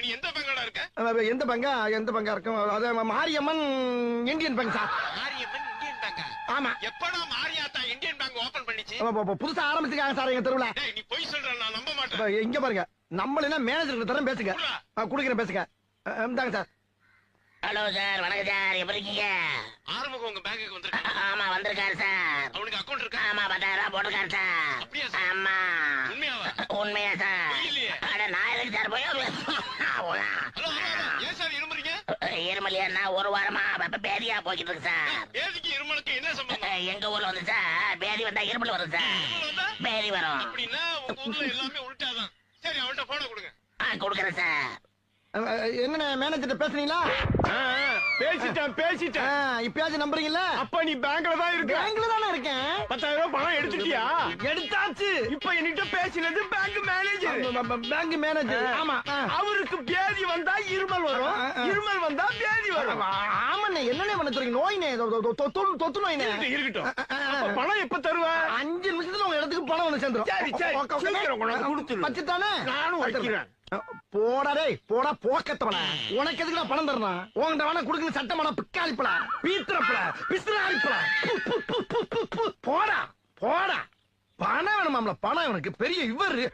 நீ எந்த பேங்கோட இருக்க? எந்த பங்கா இருக்கும்? அது Mariamman Indian bank sir. Mariamman Indian பேங்கா? ஆமா. எப்படா மாரியாத்தா இந்தியன் பேங்க் ஓபன் பண்ணிச்சு? புதுசா ஆரம்பிச்சிருக்காங்க சார் எங்க தெருவுல. டேய் நீ பொய் சொல்ற, நான் நம்ப மாட்டேன். இங்க பாருங்க, நம்மள மேனேஜருக்கு தரம் பேசுங்க. குடுக்குறேன் பேசுங்க. இந்தாங்க சார். ஹலோ சார், வணக்கம் சார், எப்படி இருக்கீங்க? ஆறுமுகம் உங்க பேங்குக்கு வந்திருக்கான். ஆமா வந்திருக்காரு சார். அவனுக்கு அக்கவுண்ட் இருக்கா? ஆமா 10,000 போட்டிருக்காரு சார். அப்படியா சார்? ஆமா. உண்மையாவா? உண்மையா சார்? இல்லையே. அட நான் எதுக்கு சார் போய் ஹலோ ஏன் சார் இருமுறீங்க? இருமலியா ஒரு வாரமா பேதியா போய்கிட்டு இருக்கு சார். பேதிக்கு இருமலுக்கு என்ன சம்பந்தம்? எங்க ஊர்ல வந்து சார் பேதி வந்தா இருமல் வரும் சார். இருமல் வந்தா பேதி வரும். அப்படின்னா உங்க ஊர்ல எல்லாமே உள்டாதான். சரி அவன்கிட்ட போன கொடுங்க. கொடுக்குறேன் சார். என்ன மேனேஜர் பேசுறீங்களா? பேசிட்டேன். இப்பயாச்சும் நம்புறீங்கல்ல? அப்ப நீ பேங்க்ல தான் இருக்க. பேங்க்ல தானே இருக்கேன். 10,000 பணம் எடுத்துட்டியா? எடுத்தாச்சு. இப்ப என்கிட்ட பேசினது பேங்க் மேனேஜர். Bank manager. ஆமா. அவருக்கு பேதி வந்தா இருமல் வரும், இருமல் வந்தா பேதி வரும். ஆமாண்ணே, என்னண்ணே பண்ண சொல்றீங்க? நோய்னே, தொத்து நோய்னே. இருக்கட்டும். அப்ப பணம் எப்ப தருவ? 5 நிமிஷத்துல உங்க இடத்துக்கு பணம் வந்து சேர்ந்துரும். சரி சீக்கிரம் கொண்டாந்து கொடுத்துரு. வச்சுட்டானே. நானும் வைக்கிறேன். போடா டேய், போடா போக்கத்தவன. உனக்கு எதுக்குடா பணம் தரணும்? உன்கிட்ட வேணா குடுக்குற சட்டமான பிக்காளிப்பல, பீத்திரப்பல, பிசினாரிப்பல. போடா போடா. பணம் வேணுமாம்ல? பணம் எனக்கு பெரிய இவரு.